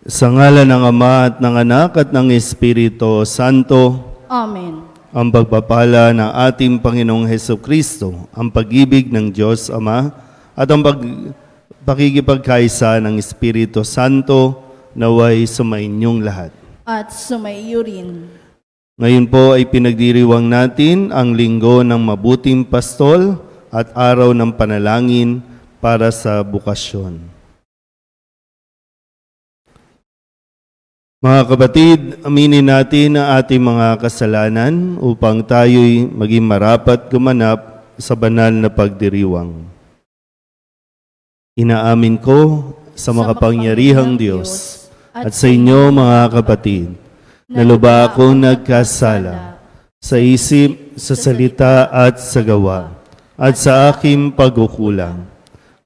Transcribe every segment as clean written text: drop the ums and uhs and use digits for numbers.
Sa ngalan ng Ama at ng Anak at ng Espiritu Santo, Amen. ang pagpapala ng ating Panginoong Hesukristo, ang pag-ibig ng Diyos Ama, at ang pakikipagkaisa ng Espiritu Santo naway sumainyong lahat. At sumaiyo rin. Ngayon po ay pinagdiriwang natin ang linggo ng mabuting pastol at araw ng panalangin para sa bukasyon. Mga kapatid, aminin natin ang ating mga kasalanan upang tayo'y maging marapat gumanap sa banal na pagdiriwang. Inaamin ko sa makapangyarihang Diyos at sa inyo mga kapatid, na luba akong nagkasala sa isip, sa salita at sa gawa, at sa aking pagkukulang.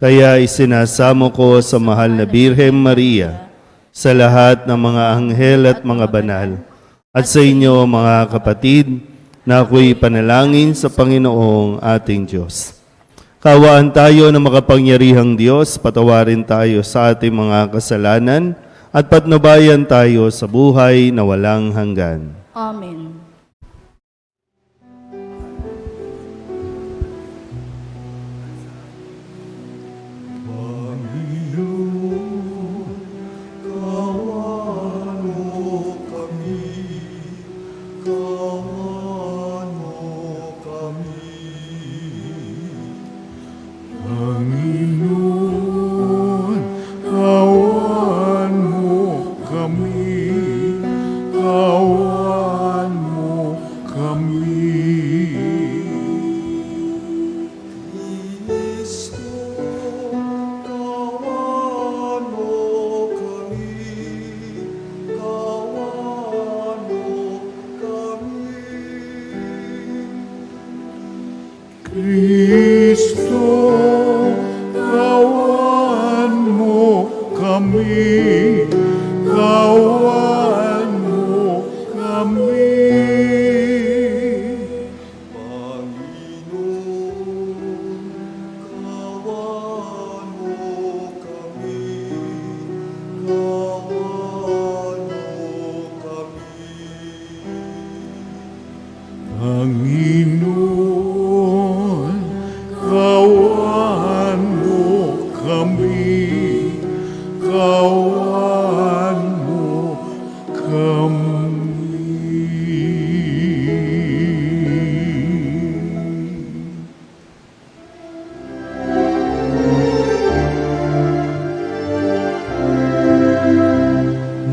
Kaya isinasamo ko sa mahal na Birhen Maria, sa lahat ng mga anghel at mga banal, at sa inyo mga kapatid, na ako'y panalangin sa Panginoong ating Diyos. Kawaan tayo ng makapangyarihang Diyos, patawarin tayo sa ating mga kasalanan, at patnubayan tayo sa buhay na walang hanggan. Amen. Kristo, kawan mo kami, kawan mo kami. Panginoon, kawan mo kami, kawan mo kami.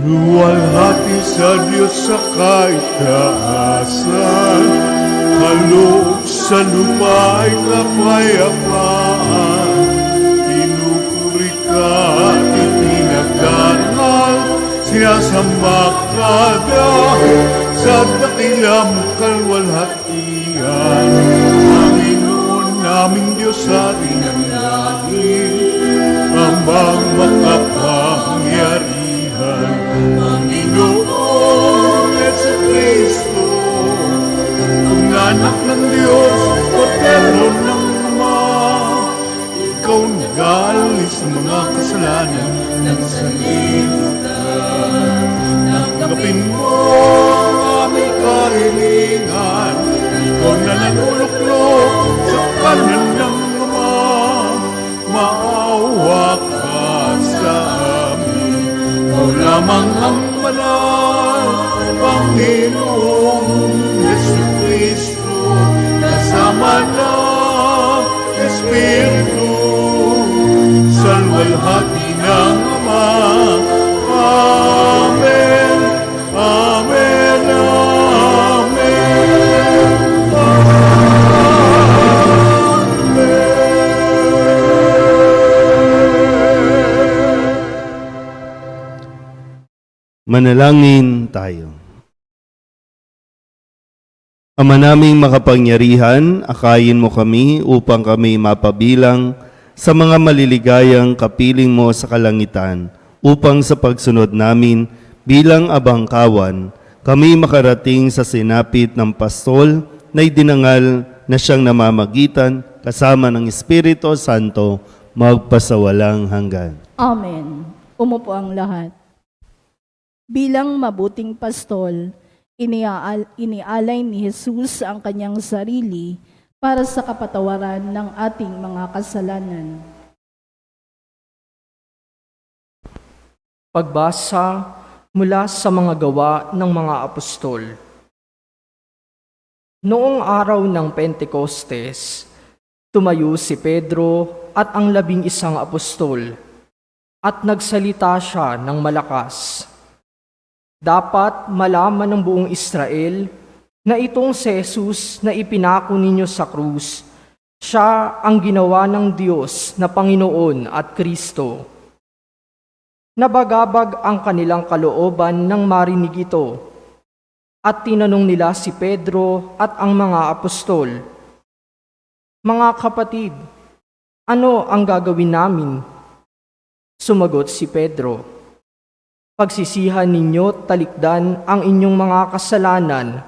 Luwalhati sa Diyos sa kaitaasan, kaloob sa lupa ay kapayapaan. Pinupuri ka at ipinagdangal, sinasamba ka dahil sa dakilang kalwalhatian. Panginoon naming Diyos ating ang langit, amang makapangyarihan. Panginoon Jesucristo, ang anak ng Diyos, Kordero ng Ama, ikaw nag-aalis sa mga kasalanan ng sanlibutan. Tanggapin mo ang aming kahilingan, ikaw na nanuluklok sa kanan ng Ama, maawa ka sa amin. Ikaw lamang ang banal, Panginoong Jesucristo, kasama ng Espiritu, sa luwalhati ng Ama. Amen, Amen, Amen, Manalangin tayo. Ama naming makapangyarihan, akayin mo kami upang kami mapabilang sa mga maliligayang kapiling mo sa kalangitan, upang sa pagsunod namin bilang abangkawan, kami makarating sa sinapit ng pastol na idinangal na siyang namamagitan kasama ng Espiritu Santo magpasawalang hanggan. Amen. Umupo ang lahat. Bilang mabuting pastol, inialay ni Jesus ang kanyang sarili para sa kapatawaran ng ating mga kasalanan. Pagbasa mula sa mga gawa ng mga apostol. Noong araw ng Pentecostes, tumayo si Pedro at ang 11 apostol at nagsalita siya ng malakas. Dapat malaman ng buong Israel na itong si Jesus na ipinako ninyo sa krus, siya ang ginawa ng Diyos na Panginoon at Kristo. Nabagabag ang kanilang kalooban nang marinig ito, at tinanong nila si Pedro at ang mga apostol, "Mga kapatid, ano ang gagawin namin?" Sumagot si Pedro, "Pagsisihan ninyo talikdan ang inyong mga kasalanan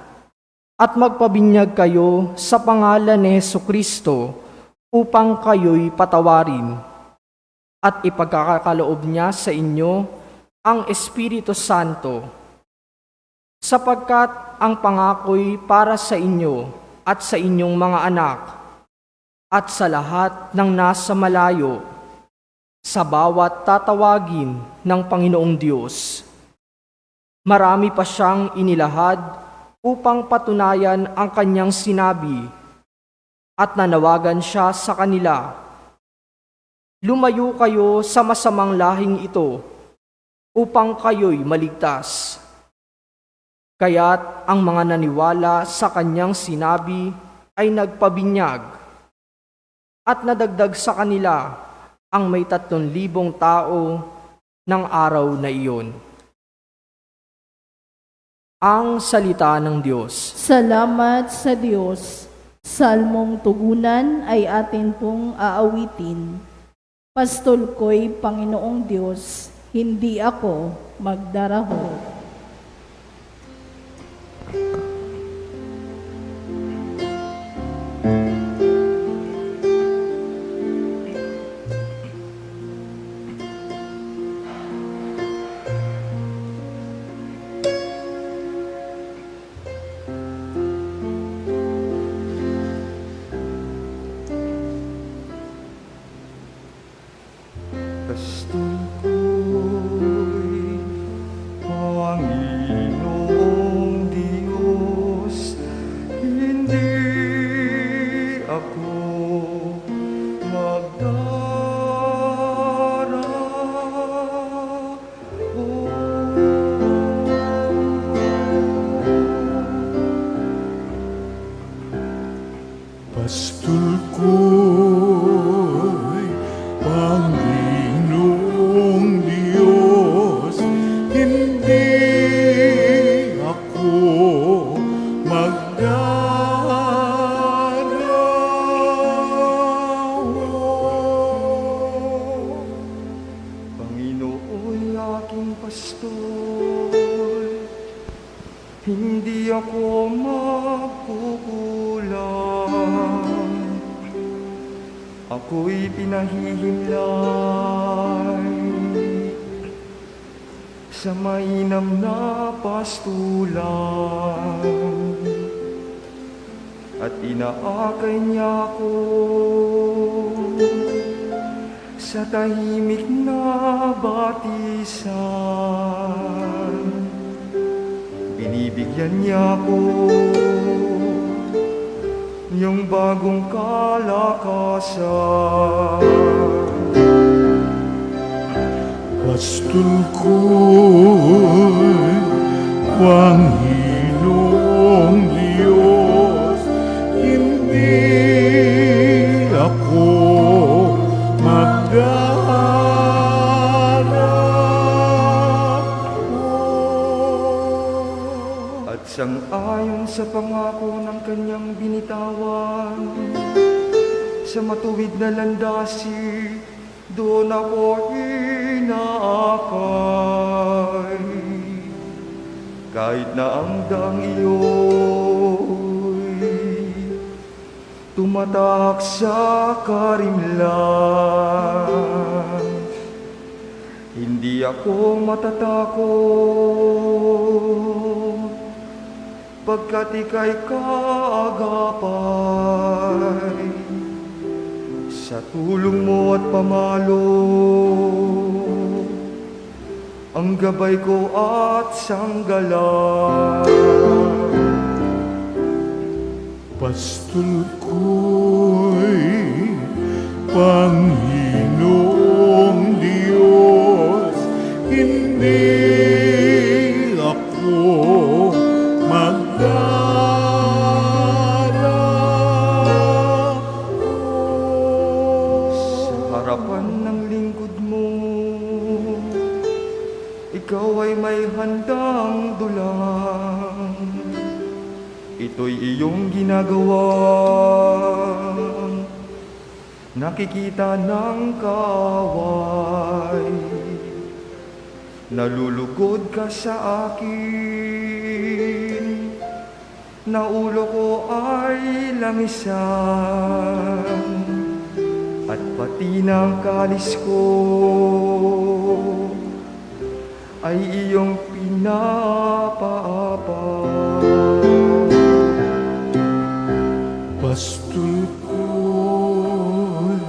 at magpabinyag kayo sa pangalan ni Jesucristo upang kayo'y patawarin. At ipagkakaloob niya sa inyo ang Espiritu Santo, sapagkat ang pangako'y para sa inyo at sa inyong mga anak, at sa lahat ng nasa malayo, sa bawat tatawagin ng Panginoong Diyos." Marami pa siyang inilahad upang patunayan ang kanyang sinabi, at nanawagan siya sa kanila, "Lumayo kayo sa masamang lahing ito upang kayo'y maligtas." Kaya't ang mga naniwala sa kanyang sinabi ay nagpabinyag, at nadagdag sa kanila ang may 3,000 tao ng araw na iyon. Ang salita ng Diyos. Salamat sa Diyos. Salmong tugunan ay atin pong aawitin. Pastol ko'y Panginoong Diyos, hindi ako magdaraho. Pastol ko'y Panginoong Diyos, hindi ako magdaraho. Pastol ko'y Panginoong Diyos, hindi ako magdaraho. Panginoon aking pastol, hindi ako magkukulang. Ako'y pinahihimlay sa mainam na pastulan, at inaakay niya ako sa tahimik na batisan. Binibigyan niya ako yung bagong kalakasan. Pastol ko'y Panginoong Diyos, hindi ako magdaraho. At sang-ayon sa pangako ng kanyang binitawan, sa matuwid na landasi, doon ako inaakay. Kahit na ang daang iyo'y tumatak sa karimlan, Hindi ako matatakot, pagkat ika'y kaagapay. Sa tulong mo at pamalo, ang gabay ko at sanggalang. Pastol ko'y Panginoong Diyos, hindi ako Sa harapan ng lingkod mo, ikaw ay may handang dulang. Ito'y iyong ginagawa, nakikita ng kaaway. Nalulugod ka sa akin, na ulo ko ay langisan, at pati ng kalis ko ay iyong pinapaapa. pastol ko'y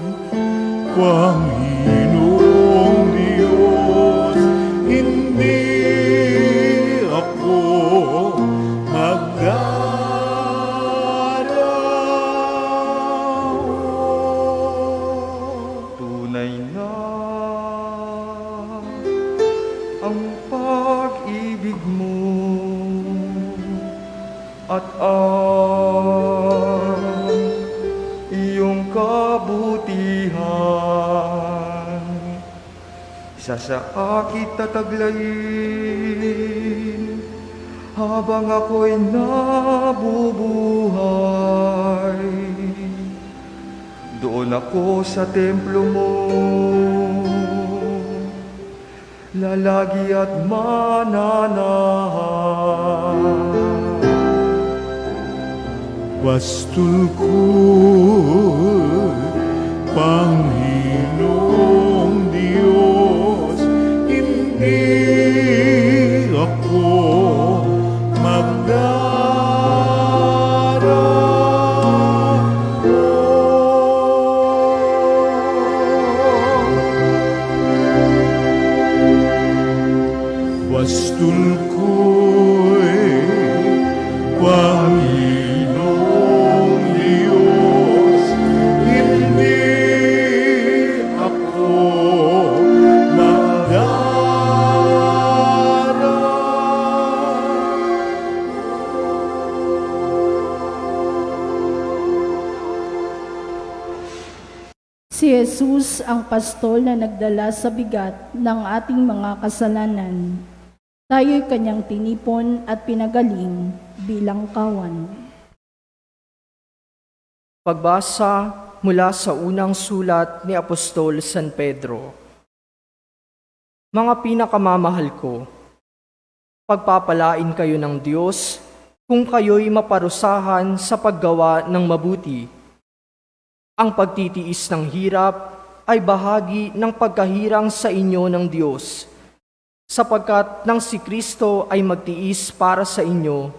Panginoong Diyos, hindi ako magdaraw. Tunay na ang pag-ibig mo at ang iyong kabutihan. Isa sa akit tataglayin habang ako'y nabubuhay. Doon ako sa templo mo, lalagi at mananahan. Pastol ko'y Panginoong Diyos, hindi ako magdaraw. Pastol ko'y Panginoong Diyos, hindi ako Si Jesus ang pastol na nagdala sa bigat ng ating mga kasalanan. Tayo'y kanyang tinipon at pinagaling bilang kawan. Pagbasa mula sa unang sulat ni Apostol San Pedro. Mga pinakamamahal ko, pagpapalain kayo ng Diyos kung kayo'y maparusahan sa paggawa ng mabuti. Ang pagtitiis ng hirap ay bahagi ng pagkahirang sa inyo ng Diyos, sapagkat nang si Kristo ay magtiis para sa inyo,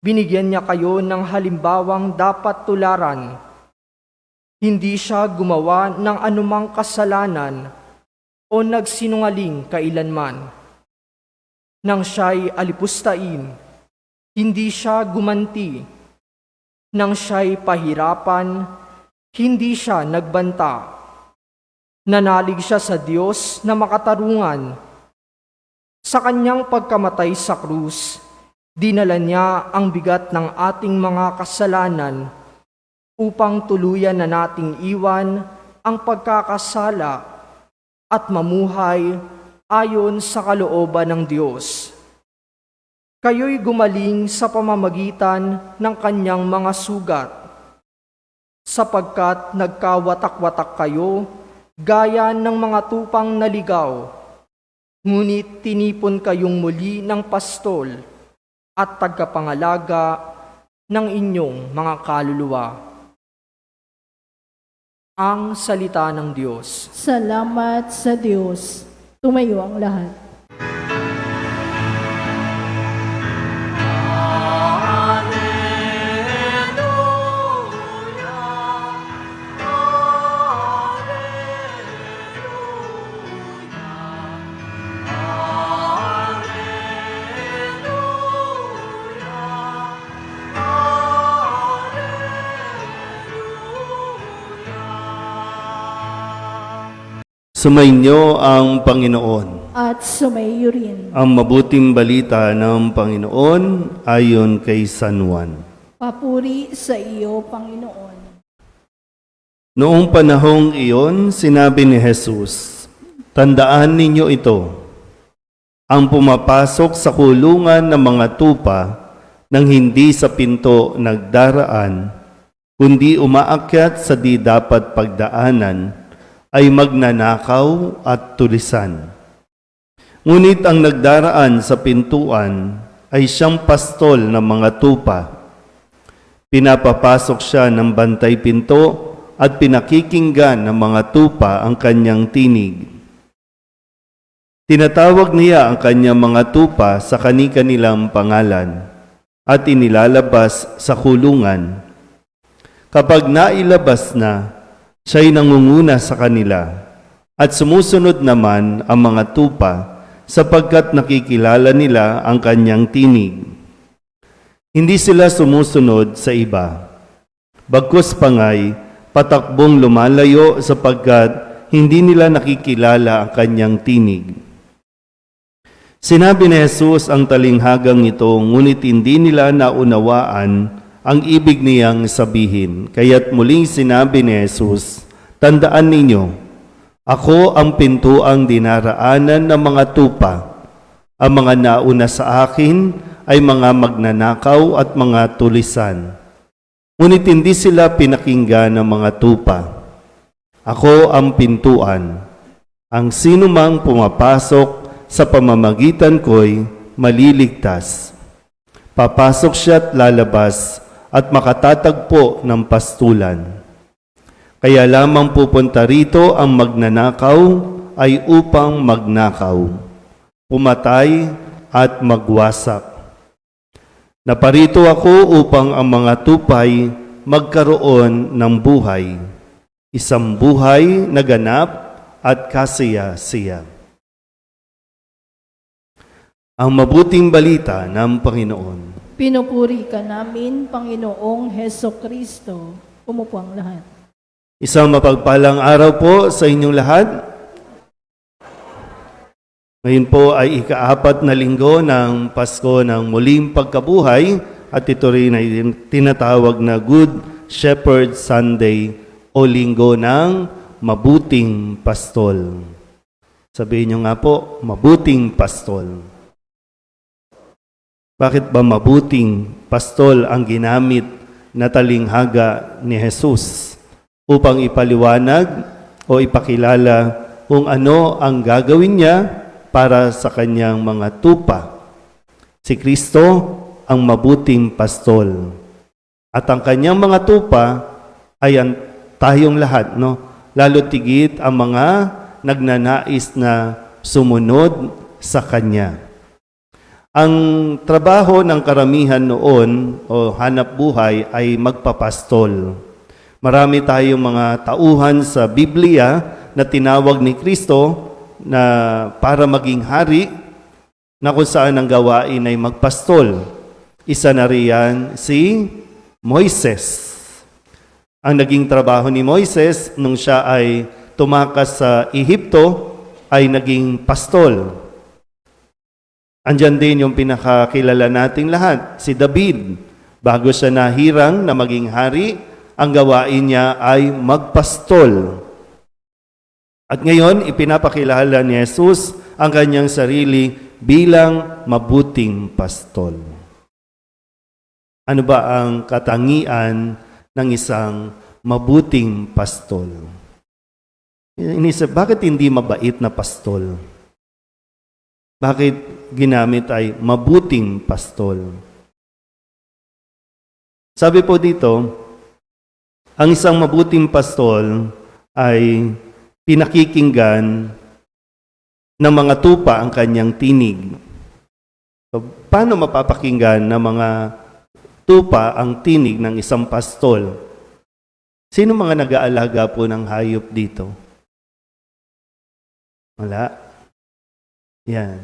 binigyan niya kayo ng halimbawang dapat tularan. Hindi siya gumawa ng anumang kasalanan o nagsinungaling kailanman. Nang siya'y alipustain, hindi siya gumanti. Nang siya'y pahirapan, hindi siya nagbanta. Nanalig siya sa Diyos na makatarungan. Sa kanyang pagkamatay sa krus, dinala niya ang bigat ng ating mga kasalanan upang tuluyan na nating iwan ang pagkakasala at mamuhay ayon sa kalooban ng Diyos. Kayo'y gumaling sa pamamagitan ng kanyang mga sugat, sapagkat nagkawatak-watak kayo gaya ng mga tupang naligaw, ngunit tinipon kayong muli ng pastol at tagapangalaga ng inyong mga kaluluwa. Ang salita ng Diyos. Salamat sa Diyos. Tumayo ang lahat. Sumainyo ang Panginoon. At sumayo rin. Ang mabuting balita ng Panginoon ayon kay San Juan. Papuri sa iyo, Panginoon. Noong panahong iyon, sinabi ni Jesus, "Tandaan ninyo ito, ang pumapasok sa kulungan ng mga tupa nang hindi sa pinto nagdaraan, kundi umaakyat sa di dapat pagdaanan, ay magnanakaw at tulisan. Ngunit ang nagdaraan sa pintuan ay siyang pastol ng mga tupa. Pinapapasok siya ng bantay pinto at pinakikinggan ng mga tupa ang kanyang tinig. Tinatawag niya ang kanyang mga tupa sa kani-kanilang pangalan at inilalabas sa kulungan. Kapag nailabas na, siya'y nangunguna sa kanila at sumusunod naman ang mga tupa sapagkat nakikilala nila ang kanyang tinig. Hindi sila sumusunod sa iba. Bagkus pangay, patakbong lumalayo sapagkat hindi nila nakikilala ang kanyang tinig. Sinabi ni Jesus ang talinghagang ito, ngunit hindi nila naunawaan ang ibig niyang sabihin. Kaya't muling sinabi ni Jesus, "Tandaan ninyo, ako ang pintuang dinaraanan ng mga tupa. Ang mga nauna sa akin ay mga magnanakaw at mga tulisan. Ngunit hindi sila pinakinggan ng mga tupa. Ako ang pintuan. Ang sinumang pumapasok sa pamamagitan ko'y maliligtas. Papasok siya at lalabas at makatatagpo ng pastulan. Kaya lamang pupunta rito ang magnanakaw ay upang magnakaw, pumatay at magwasak. Naparito ako upang ang mga tupay magkaroon ng buhay, isang buhay na ganap at kasaya-siya." Ang mabuting balita ng Panginoon. Pinupuri ka namin, Panginoong Heso Kristo. Umupo ang lahat. Isang mapagpalang araw po sa inyong lahat. Ngayon po ay ika-4 na linggo ng Pasko ng Muling Pagkabuhay at ito rin ay tinatawag na Good Shepherd Sunday o Linggo ng Mabuting Pastol. Sabihin niyo nga po, Mabuting Pastol. Bakit ba mabuting pastol ang ginamit na talinghaga ni Jesus? Upang ipaliwanag o ipakilala kung ano ang gagawin niya para sa kanyang mga tupa. Si Kristo ang mabuting pastol. At ang kanyang mga tupa ay tayong lahat, no? Lalo tigit ang mga nagnanais na sumunod sa kanya. Ang trabaho ng karamihan noon o hanap buhay ay magpapastol. Marami tayong mga tauhan sa Biblia na tinawag ni Kristo na para maging hari na kung saan ang gawain ay magpastol. Isa na riyan si Moises. Ang naging trabaho ni Moises nung siya ay tumakas sa Ehipto ay naging pastol. Andyan din yung pinakakilala nating lahat, si David. Bago siya nahirang na maging hari, ang gawain niya ay magpastol. At ngayon, ipinapakilala ni Jesus ang kanyang sarili bilang mabuting pastol. Ano ba ang katangian ng isang mabuting pastol? Inisip, bakit hindi mabait na pastol? Bakit ginamit ay mabuting pastol? Sabi po dito, ang isang mabuting pastol ay pinakikinggan ng mga tupa ang kanyang tinig. So, paano mapapakinggan ng mga tupa ang tinig ng isang pastol? Sino mga nag-aalaga po ng hayop dito? Wala. Yan.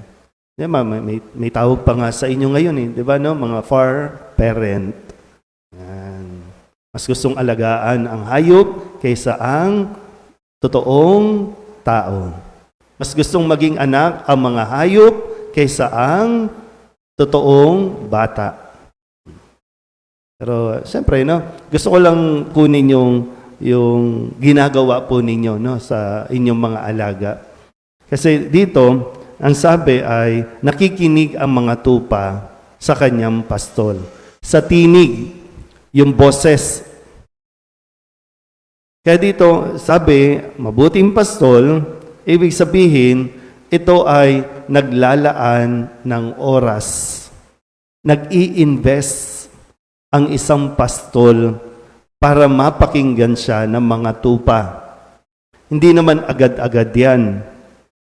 May tawag pa nga sa inyo ngayon eh. Di ba no? Mga far parent. Yan. Mas gustong alagaan ang hayop kaysa ang totoong tao. Mas gustong maging anak ang mga hayop kaysa ang totoong bata. Pero siyempre, no, gusto ko lang kunin yung ginagawa po ninyo no, sa inyong mga alaga. Kasi dito, ang sabi ay nakikinig ang mga tupa sa kanyang pastol. Sa tinig, yung boses. Kaya dito, sabi, mabuting pastol, ibig sabihin, ito ay naglalaan ng oras. Nag-i-invest ang isang pastol para mapakinggan siya ng mga tupa. Hindi naman agad-agad yan.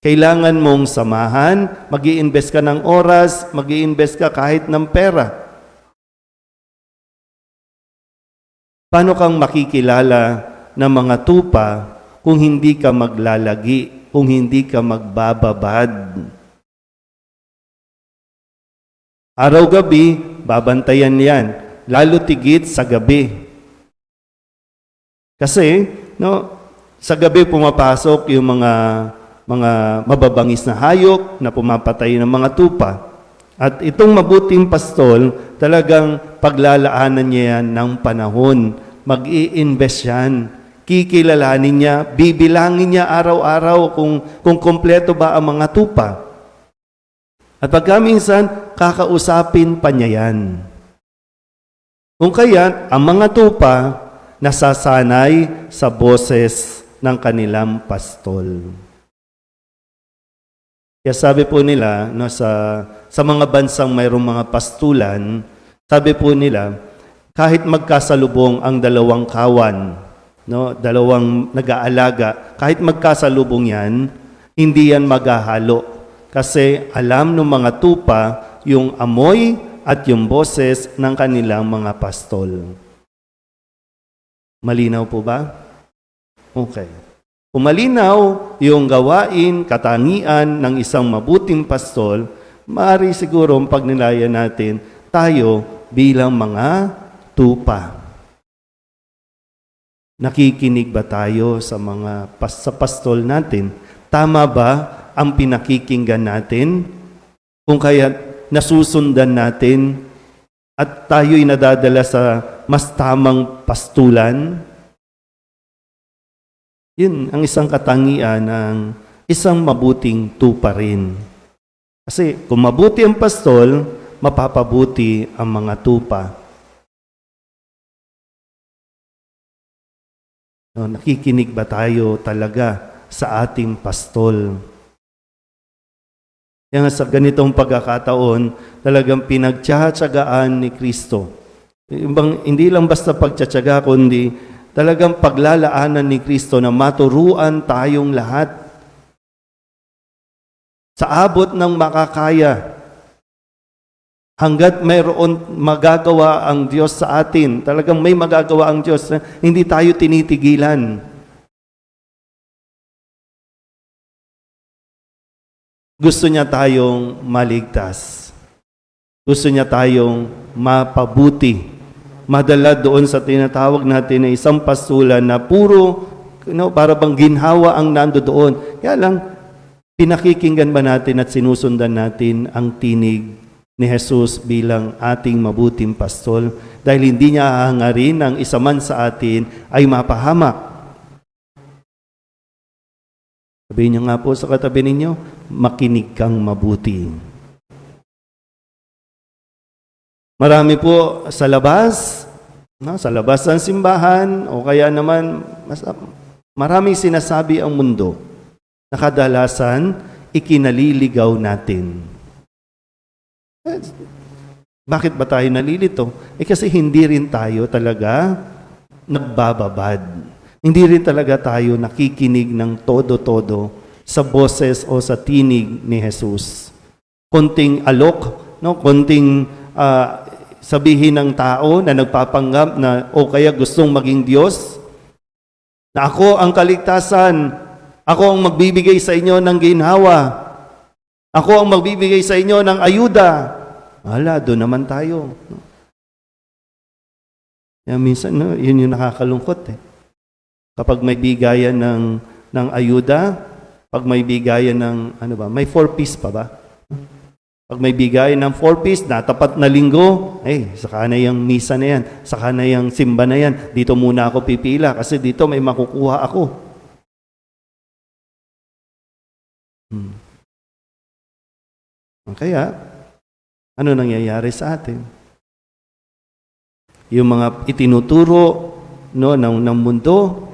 Kailangan mong samahan, mag-i-invest ka ng oras, mag-i-invest ka kahit ng pera. Paano kang makikilala ng mga tupa kung hindi ka maglalagi, kung hindi ka magbababad? Araw-gabi, babantayan yan. Lalo tigit sa gabi. Kasi, no, sa gabi pumapasok yung mga mababangis na hayop na pumapatay ng mga tupa. At itong mabuting pastol, talagang paglalaanan niya yan ng panahon. Mag-i-invest yan. Kikilalanin niya, bibilangin niya araw-araw kung kompleto ba ang mga tupa. At pagka minsan, kakausapin pa niya yan. Kung kaya, ang mga tupa nasasanay sa boses ng kanilang pastol. Kaya sabi po nila, no, sa mga bansang mayroong mga pastulan, sabi po nila, kahit magkasalubong ang dalawang kawan, no, dalawang nag-aalaga, kahit magkasalubong yan, hindi yan maghahalo. Kasi alam ng mga tupa yung amoy at yung boses ng kanilang mga pastol. Malinaw po ba? Okay. Kung malinaw yung gawain, katangian ng isang mabuting pastol, maaari siguro ang pagnilayan natin tayo bilang mga tupa. Nakikinig ba tayo sa sa pastol natin? Tama ba ang pinakikinggan natin? Kung kaya nasusundan natin at tayo'y nadadala sa mas tamang pastulan? Yun ang isang katangian ng isang mabuting tupa rin. Kasi kung mabuti ang pastol, mapapabuti ang mga tupa. No, nakikinig ba tayo talaga sa ating pastol? Kaya sa ganitong pagkakataon, talagang pinagtsatsagaan ni Kristo. Hindi lang basta pagtsatsaga, kundi talagang paglalaanan ni Kristo na maturuan tayong lahat. Sa abot ng makakaya, hanggat mayroon magagawa ang Diyos sa atin, talagang may magagawa ang Diyos, hindi tayo tinitigilan. Gusto niya tayong maligtas. Gusto niya tayong mapabuti. Madala doon sa tinatawag natin na isang pastulan na puro, para bang ginhawa ang nando doon. Kaya lang, pinakikinggan ba natin at sinusundan natin ang tinig ni Jesus bilang ating mabuting pastol? Dahil hindi niya hahangarin ang isa man sa atin ay mapahamak. Sabihin niyo nga po sa katabi ninyo, makinig kang mabuti. Marami po sa labas ng simbahan, o kaya naman, maraming sinasabi ang mundo na kadalasan ikinaliligaw natin. Bakit ba tayo nalilito? Kasi hindi rin tayo talaga nagbababad. Hindi rin talaga tayo nakikinig ng todo-todo sa boses o sa tinig ni Jesus. Konting alok, no? Konting sabihin ng tao na nagpapanggap na o kaya gustong maging Diyos, na ako ang kaligtasan, ako ang magbibigay sa inyo ng ginhawa, ako ang magbibigay sa inyo ng ayuda. Hala, doon naman tayo. Kaya minsan, no, yun yung nakakalungkot eh. Kapag may bigayan ng ayuda, pag may bigayan ng, may 4-piece pa ba? Pag may bigayan ng 4-piece, natapat na linggo, saka na yung misa na yan, saka na yung simba na yan, dito muna ako pipila kasi dito may makukuha ako. Kaya, ano nangyayari sa atin? Yung mga itinuturo ng mundo,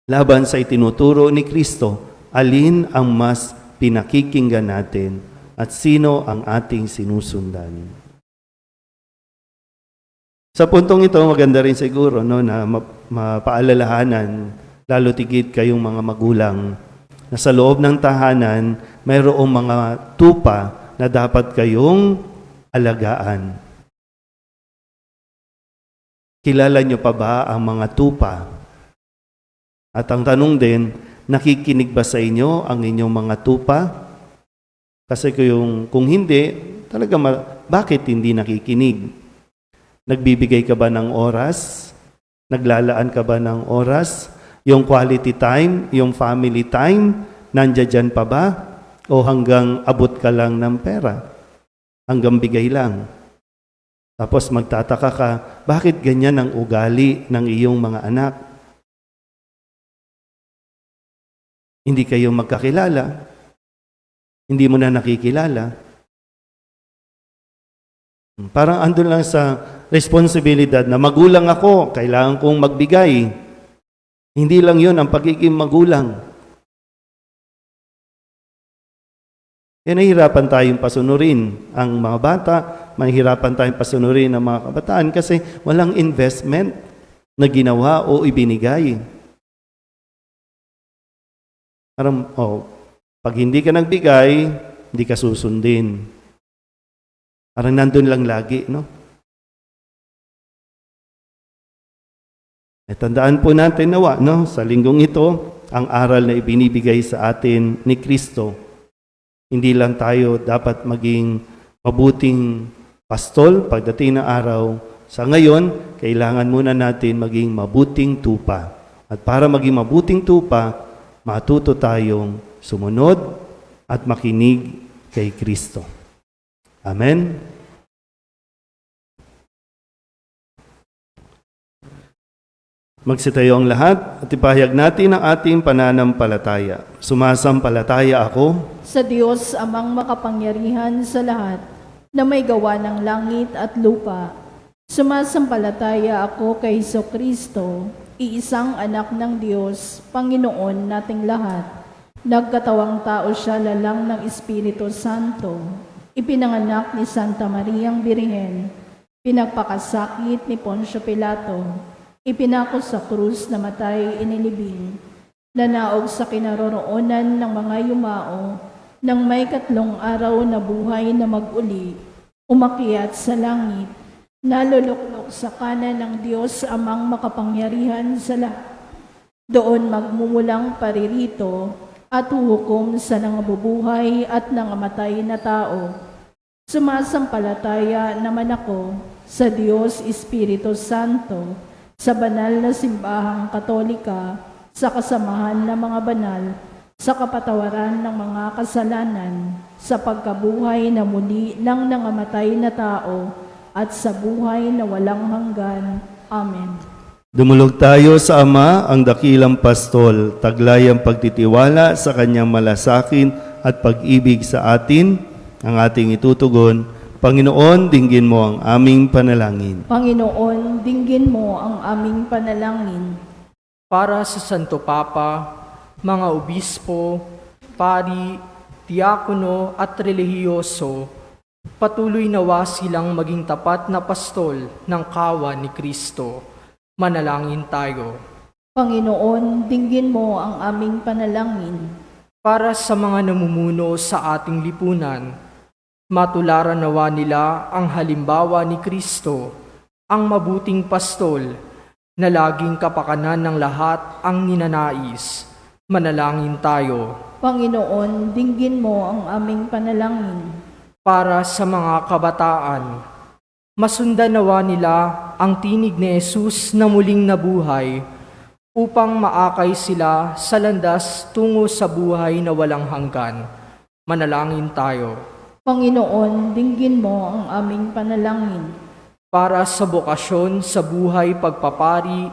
laban sa itinuturo ni Kristo, alin ang mas pinakikinggan natin at sino ang ating sinusundan? Sa puntong ito, maganda rin siguro na mapaalalahanan, lalo tigit kayong mga magulang, na sa loob ng tahanan, mayroong mga tupa na dapat kayong alagaan. Kilala niyo pa ba ang mga tupa? At ang tanong din, nakikinig ba sa inyo ang inyong mga tupa? Kasi kung hindi, talaga bakit hindi nakikinig? Nagbibigay ka ba ng oras? Naglalaan ka ba ng oras? Yung quality time, yung family time, nandiyan pa ba? O hanggang abot ka lang ng pera? Hanggang bigay lang? Tapos magtataka ka, bakit ganyan ang ugali ng iyong mga anak? Hindi kayo magkakilala. Hindi mo na nakikilala. Parang andun lang sa responsibilidad na magulang ako, kailangan kong magbigay. Hindi lang yun ang pagiging magulang. Kaya nahihirapan tayong pasunurin ang mga bata, mahihirapan tayong pasunurin ang mga kabataan kasi walang investment na ginawa o ibinigay. Parang, pag hindi ka nagbigay, hindi ka susundin. Parang nandun lang lagi, no? Tandaan po natin nawa, no? Sa linggong ito, ang aral na ibinibigay sa atin ni Kristo. Hindi lang tayo dapat maging mabuting pastol pagdating ng araw. Sa ngayon, kailangan muna natin maging mabuting tupa. At para maging mabuting tupa, matuto tayong sumunod at makinig kay Kristo. Amen? Magsitayo ang lahat at ipahayag natin ang ating pananampalataya. Sumasampalataya ako Sa Diyos amang makapangyarihan sa lahat, na may gawa ng langit at lupa. Sumasampalataya ako kay Jesucristo, iisang anak ng Diyos, Panginoon nating lahat. Nagkatawang tao siya lalang ng Espiritu Santo. Ipinanganak ni Santa Mariang Birhen. Pinagpakasakit ni Poncio Pilato. Ipinako sa krus na matay inilibing. Nanaog sa kinaroroonan ng mga yumao. Nang may 3 araw na buhay na mag-uli. Umakyat sa langit. Naluluklok sa kanan ng Diyos amang makapangyarihan sa lahat. Doon magmumulang paririto at huhukom sa nangabubuhay at nangamatay na tao. Sumasampalataya naman ako sa Diyos Espiritu Santo, sa banal na simbahang katolika, sa kasamahan ng mga banal, sa kapatawaran ng mga kasalanan, sa pagkabuhay na muli ng nangamatay na tao, at sa buhay na walang hanggan. Amen. Dumulog tayo sa Ama, ang dakilang pastol, taglay ang pagtitiwala sa kanyang malasakin at pag-ibig sa atin, ang ating itutugon. Panginoon, dinggin mo ang aming panalangin. Panginoon, dinggin mo ang aming panalangin. Para sa Santo Papa, mga obispo, pari, diakono at relihiyoso, patuloy nawa silang maging tapat na pastol ng kawan ni Kristo. Manalangin tayo. Panginoon, dinggin mo ang aming panalangin. Para sa mga namumuno sa ating lipunan, matularan nawa nila ang halimbawa ni Kristo, ang mabuting pastol, na laging kapakanan ng lahat ang ninanais. Manalangin tayo. Panginoon, dinggin mo ang aming panalangin. Para sa mga kabataan, masundan nawa nila ang tinig ni Jesus na muling nabuhay upang maakay sila sa landas tungo sa buhay na walang hanggan. Manalangin tayo. Panginoon, dinggin mo ang aming panalangin. Para sa bokasyon sa buhay pagpapari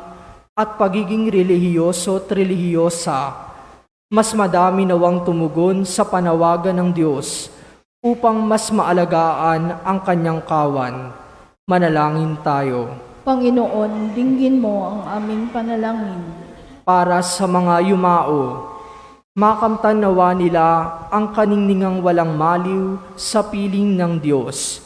at pagiging relihiyoso at relihiyosa, mas madami nawang tumugon sa panawagan ng Diyos upang mas maalagaan ang kanyang kawan. Manalangin tayo. Panginoon, dinggin mo ang aming panalangin. Para sa mga yumao, makamtan nawa nila ang kaningningang walang maliw sa piling ng Diyos.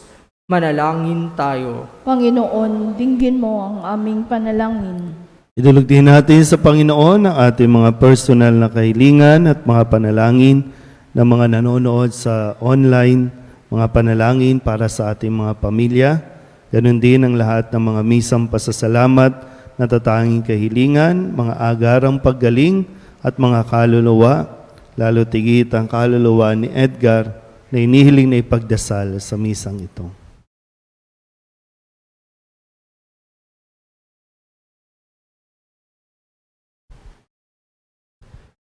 Manalangin tayo. Panginoon, dinggin mo ang aming panalangin. Idulog din natin sa Panginoon ang ating mga personal na kahilingan at mga panalangin ng mga nanonood sa online, mga panalangin para sa ating mga pamilya. Ganon din ang lahat ng mga misang pasasalamat, natatanging kahilingan, mga agarang paggaling at mga kaluluwa, lalo tigit ang kaluluwa ni Edgar na inihiling na ipagdasal sa misang ito.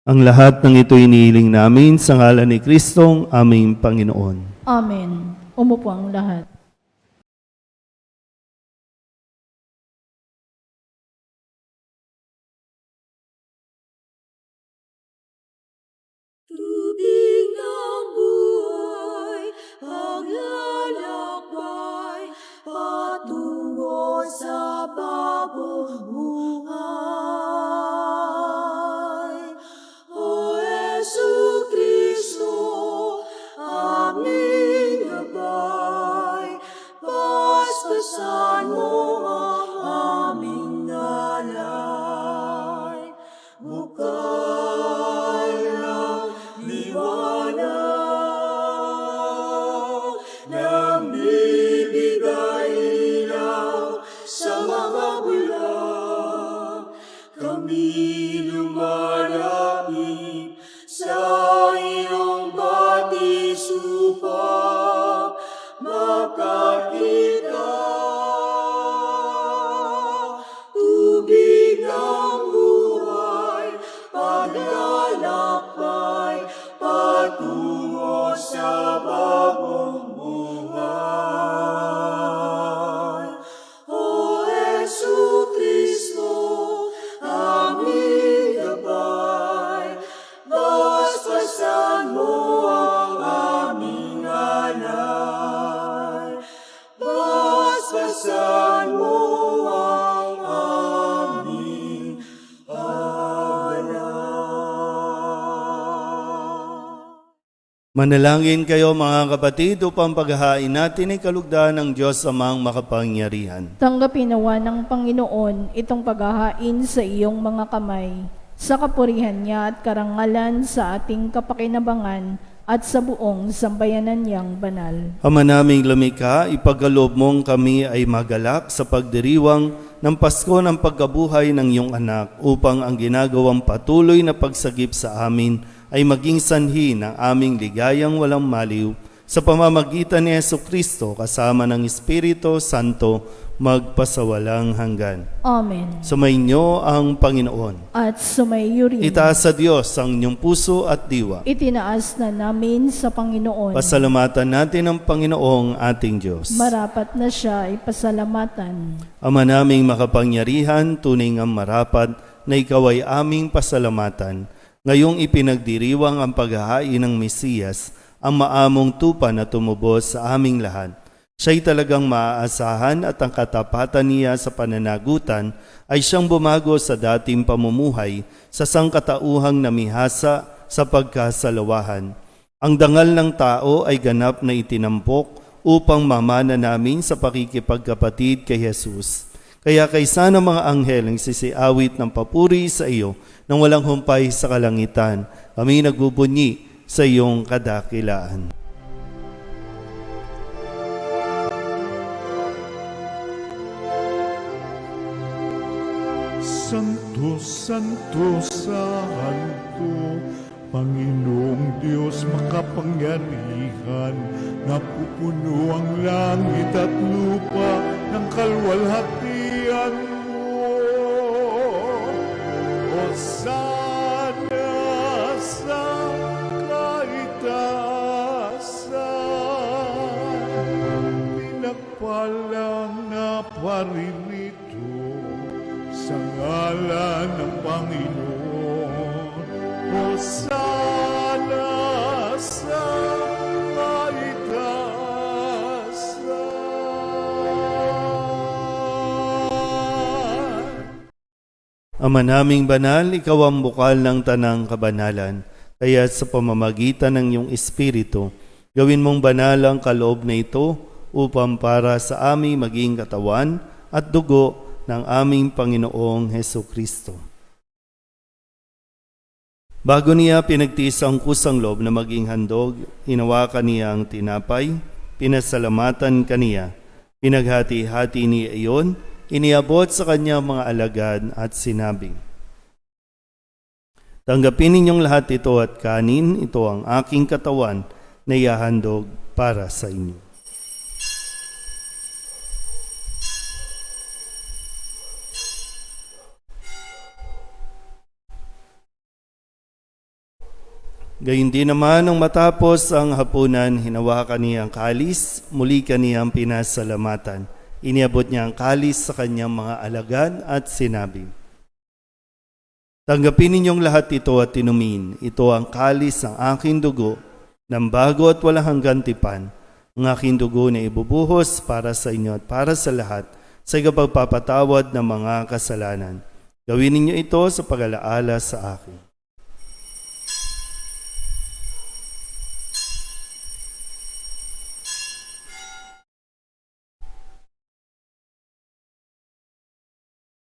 Ang lahat ng ito inihiling namin sa ngalan ni Kristong aming Panginoon. Amen. Umupo ang lahat. Tubig ng buhay, paglalakbay, patungo sa bagong buhay. O Jesucristo, aming gabay, paspasan mo ang aming alay. Bukal ng liwanag, nagbibigay ilaw sa mga bulag. Kami lumalapit sa iyong batis upang makakita. Tubig ng buhay, paglalakbay, patungo sa bagong buhay. O Jesucristo, aming gabay, basbasan mo ang aming alay. Basbasan mo ang aming alay. Manalangin kayo mga kapatid upang paghahain natin ay kalugdan ng Diyos amang makapangyarihan. Tanggapin nawa ng Panginoon itong paghahain sa iyong mga kamay, sa kapurihan niya at karangalan sa ating kapakinabangan at sa buong sambayanan niyang banal. Ama naming lumikha, ipagkaloob mong kami ay magalak sa pagdiriwang ng Pasko ng pagkabuhay ng iyong anak upang ang ginagawang patuloy na pagsagip sa amin ay maging sanhi ng aming ligayang walang maliw sa pamamagitan ni Jesucristo kasama ng Espiritu Santo magpasawalang hanggan. Amen. Sumainyo ang Panginoon. At sumayo rin. Itaas sa Diyos ang inyong puso at diwa. Itinaas na namin sa Panginoon. Pasalamatan natin ang Panginoong ating Diyos. Marapat na siya ay pasalamatan. Ama naming makapangyarihan, tunay ngang marapat na ikaw ay aming pasalamatan. Ngayong ipinagdiriwang ang paghahain ng Mesiyas, ang maamong tupa na tumubos sa aming lahat. Siya'y talagang maaasahan at ang katapatan niya sa pananagutan ay siyang bumago sa dating pamumuhay sa sangkatauhang namihasa sa pagkasalawahan. Ang dangal ng tao ay ganap na itinampok upang mamana namin sa pakikipagkapatid kay Jesus. Kaya kaysa ng mga anghel ang sisiawit ng papuri sa iyo nang walang humpay sa kalangitan, kami nagbubunyi sa iyong kadakilaan. Santo, Santo, Santo, Panginoong Diyos makapangyarihan, napupuno ang langit at lupa ng kalwalhatian mo. Hosana sa kaitaasan, pinagpalang na paririto sa ngalan ng Panginoon. Hosana sa kaitaasan. Ama naming banal, ikaw ang bukal ng tanang kabanalan. Kaya sa pamamagitan ng iyong Espiritu, gawin mong banal ang kaloob na ito upang para sa aming maging katawan at dugo ng aming Panginoong Heso Kristo. Bago niya pinagtiis ang kusang loob na maging handog, hinawakan niya ang tinapay, pinasalamatan kaniya, pinaghati-hati niya iyon, iniabot sa kanyang mga alagad at sinabi, "Tanggapin ninyong lahat ito at kanin, ito ang aking katawan na ihahandog para sa inyo." Gayun din naman nung matapos ang hapunan, hinawakan niya ang kalis, muli kaniyang pinasalamatan. Iniabot niya ang kalis sa kanyang mga alagad at sinabi, "Tanggapin ninyong lahat ito at inumin. Ito ang kalis ng aking dugo, ng bago at walang hanggang tipan. Ang aking dugo na ibubuhos para sa inyo at para sa lahat sa ikapagpapatawad ng mga kasalanan. Gawin ninyo ito sa pag-alaala sa akin."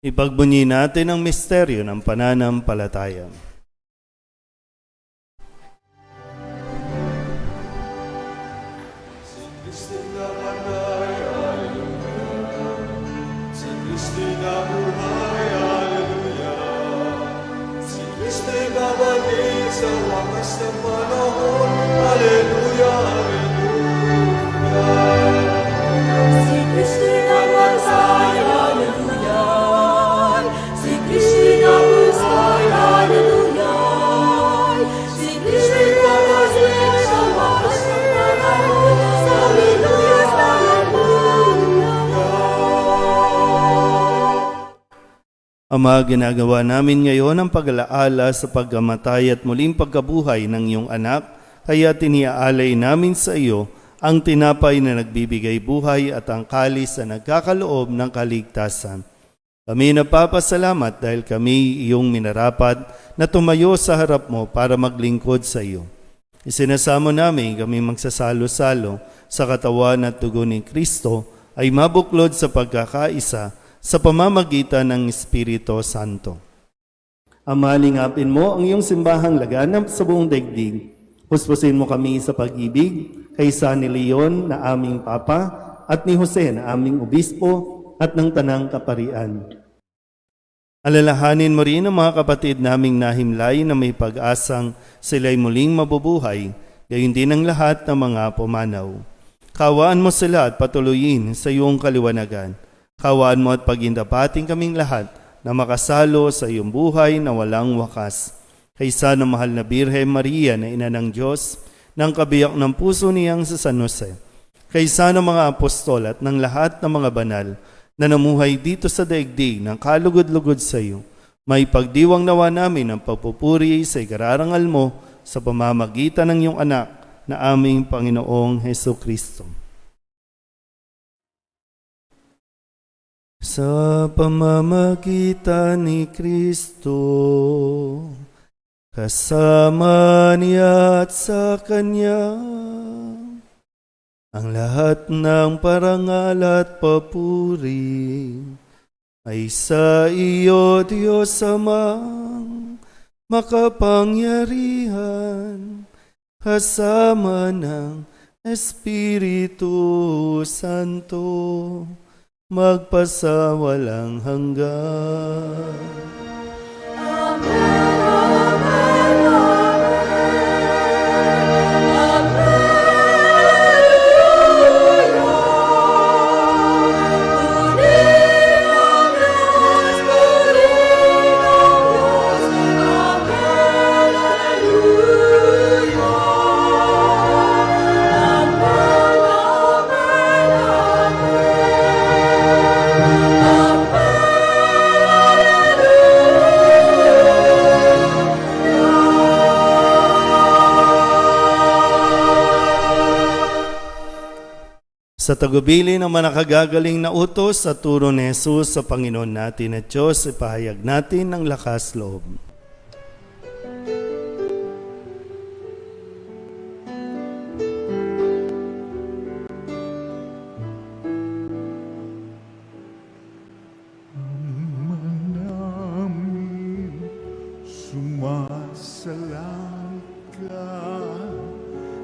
Ipagbunyi natin ang misteryo ng pananampalataya. Si Kristo'y nabuhay, Alleluia. Si Kristo'y babalik sa wakas ng panahon, Alleluia, Alleluia. Si Kristo'y nabuhay, Alleluia. Si Kristo'y nabuhay, Alleluia. Si Kristo'y babalik sa wakas ng panahon, Alleluia, Alleluia. Ama, ginagawa namin ngayon ang pag-alaala sa pagkamatay at muling pagkabuhay ng iyong anak, kaya tiniaalay namin sa iyo ang tinapay na nagbibigay buhay at ang kalis na nagkakaloob ng kaligtasan. Kami napapasalamat dahil kami iyong minarapat na tumayo sa harap mo para maglingkod sa iyo. Isinasamo namin kami magsasalo-salo sa katawan at dugo ni Kristo ay mabuklod sa pagkakaisa sa pamamagitan ng Espiritu Santo. Ama, lingapin mo ang iyong simbahang laganap sa buong daigdig. Puspusin mo kami sa pag-ibig kaysa ni Leon na aming Papa at ni Jose na aming Obispo at ng Tanang Kaparian. Alalahanin mo rin ang mga kapatid naming nahimlay na may pag-asang sila'y muling mabubuhay, gayon din ang lahat ng mga pumanaw. Kawaan mo sila at patuloyin sa iyong kaliwanagan. Kawaan mo at pagindapating kaming lahat na makasalo sa iyong buhay na walang wakas. Kaysa ng mahal na Birhen Maria na ina ng Diyos, ng kabiyak ng puso niyang sa San Jose. Kaysa ng mga apostol at ng lahat ng mga banal na namuhay dito sa daigdig ng kalugod-lugod sa iyo, may pagdiwang nawa namin ang pagpupuri sa ikararangal mo sa pamamagitan ng iyong anak na aming Panginoong Heso Kristo. Sa pamamagitan ni Kristo, kasama niya at sa Kanya, ang lahat ng parangal at papuri ay sa iyo, Diyos Amang makapangyarihan, kasama ng Espiritu Santo, magpasawalang hanggan. Sa tagubili ng manakagagaling na utos sa turo ni Jesus sa Panginoon natin at Diyos, ipahayag natin ng lakas loob. namin sumasalang ka,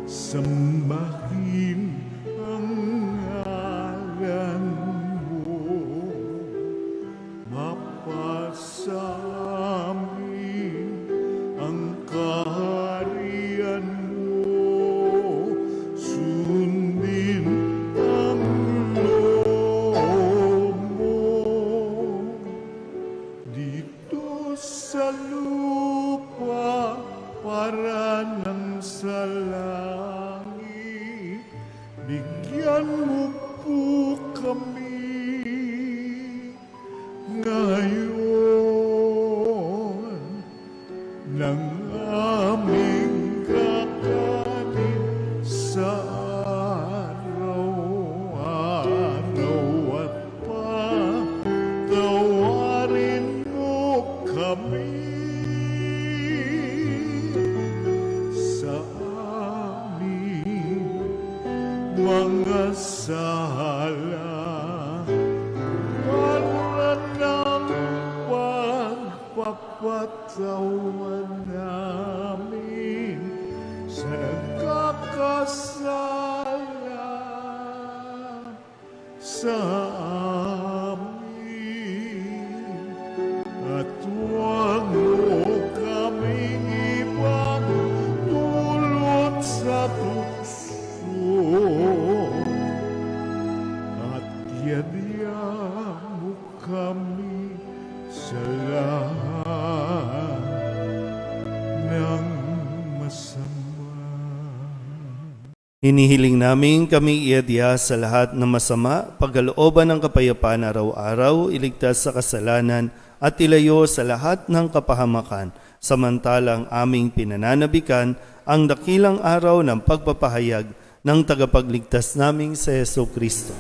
sambahin ang ngalan mo, mapasamin ang kaharian mo, sundin ang loob mo dito sa lupa para nang sa langit. Bigyan mo po kami ngayon ng aming kakanin sa araw-araw at patawarin mo kami sa aming mga sala para ng pagpapatawa namin sa nagkakasala sa amin, at huwag mo kaming ipagdulot sa tukso, at yadya mo kami sa lahat ng masama. Hinihiling namin kami iadya sa lahat ng masama, pagkalooban ng kapayapaan araw-araw, iligtas sa kasalanan at ilayo sa lahat ng kapahamakan, samantalang aming pinananabikan ang dakilang araw ng pagpapahayag ng tagapagligtas naming sa Heso Kristo.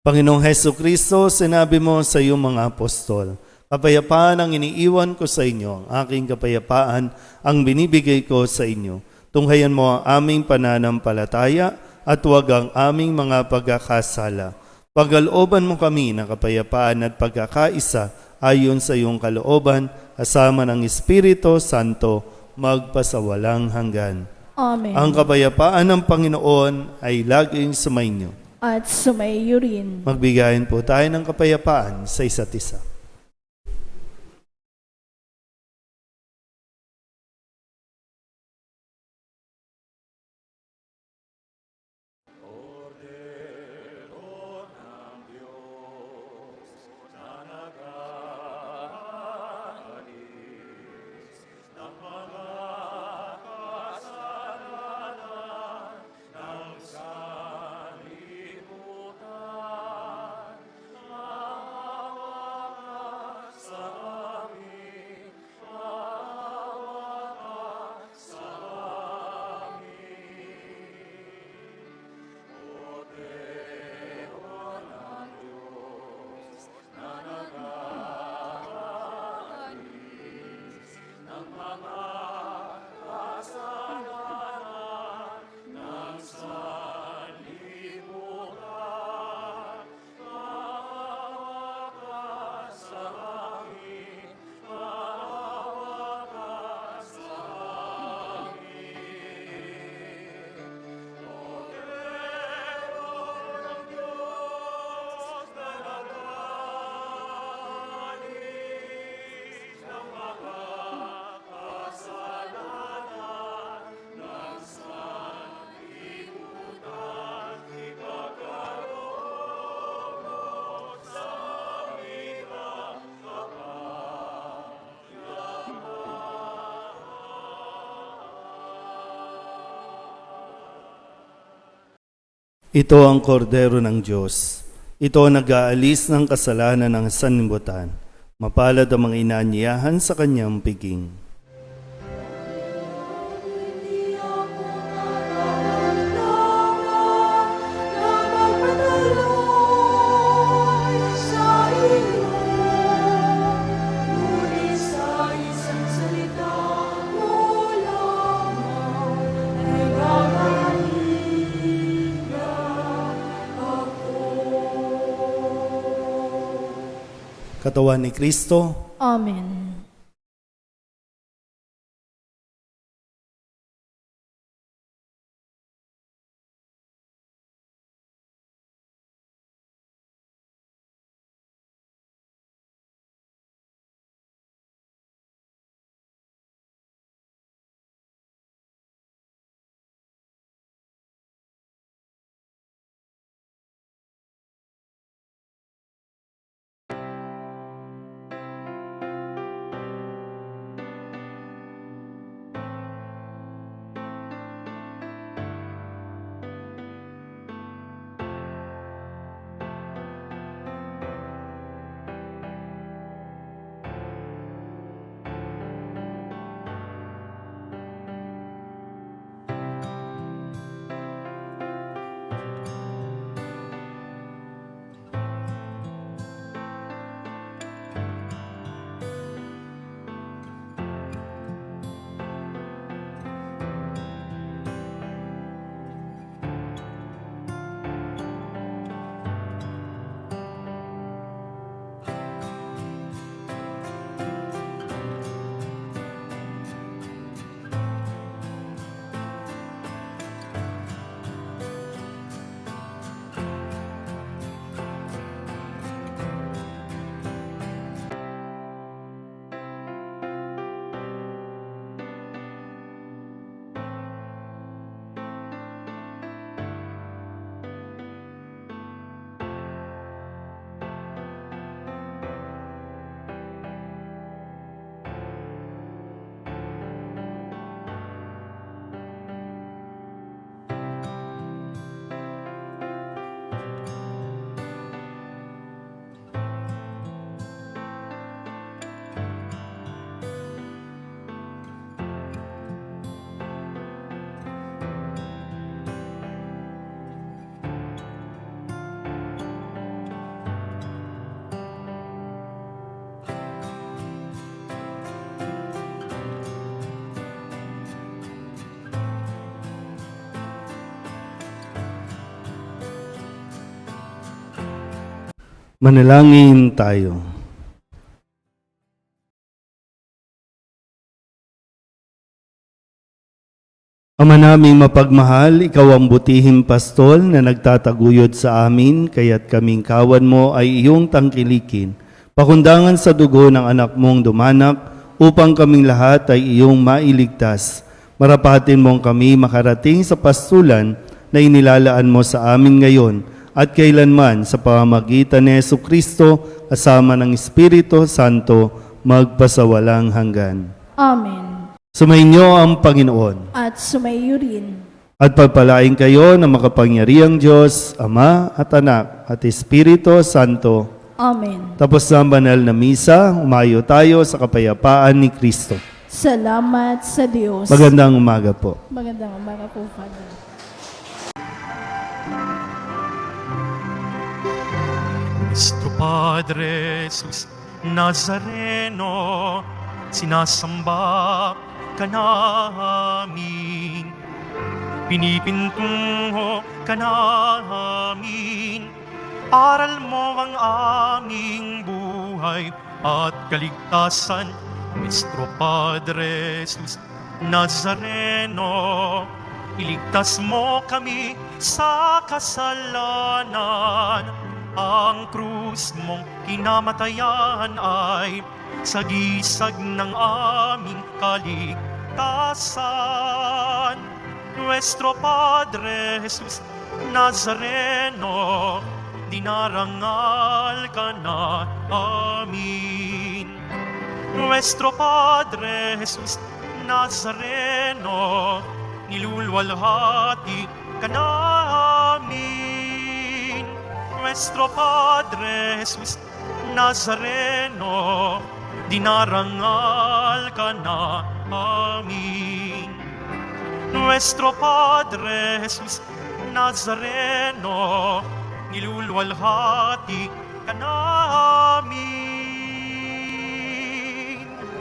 Panginoong Heso Kristo, sinabi mo sa iyong mga apostol, kapayapaan ang iniiwan ko sa inyo, ang aking kapayapaan ang binibigay ko sa inyo. Tunghayan mo ang aming pananampalataya at huwag ang aming mga pagkakasala. Pagkalooban mo kami ng kapayapaan at pagkakaisa ayon sa iyong kalooban, kasama ng Espiritu Santo, magpasawalang hanggan. Amen. Ang kapayapaan ng Panginoon ay laging sumainyo. At sumaiyo rin. Magbigayin po tayo ng kapayapaan sa isa't isa. Ito ang kordero ng Diyos. Ito ang nag-aalis ng kasalanan ng sanlibutan. Mapalad ang mga inaanyayahan sa kanyang piging. Katawan ni Kristo, Amen. manalangin tayo. Ama naming mapagmahal, ikaw ang butihing pastol na nagtataguyod sa amin, kaya't kaming kawan mo ay iyong tangkilikin. Pakundangan sa dugo ng anak mong dumanak, upang kaming lahat ay iyong mailigtas. Marapatin mong kami makarating sa pastulan na inilalaan mo sa amin ngayon at kailanman sa pamamagitan ni Jesucristo kasama ng Espiritu Santo magpasawalang hanggan. Amen. Sumainyo ang Panginoon. At sumaiyo rin. At pagpalain kayo ng makapangyarihang Diyos, Ama at Anak at Espiritu Santo. Amen. Tapos na ang banal na misa, umayo tayo sa kapayapaan ni Kristo. Salamat sa Diyos. Magandang umaga po. Magandang umaga po, Father. Nuestro Padre Jesús Nazareno, sinasamba ka namin. Pinipintungo ka namin, aral mo ang aming buhay at kaligtasan. Nuestro Padre Jesus Nazareno, iligtas mo kami sa kasalanan. Ang krus mong kinamatayan ay sagisag ng aming kaligtasan. Nuestro Padre Jesus Nazareno, dinarangal ka na amin. Nuestro Padre Jesus Nazareno, nilulwalhati ka namin. Nuestro Padre Jesus Nazareno, dinarangal ka na amin. Nuestro Padre Jesus Nazareno, nilulwalhati ka namin.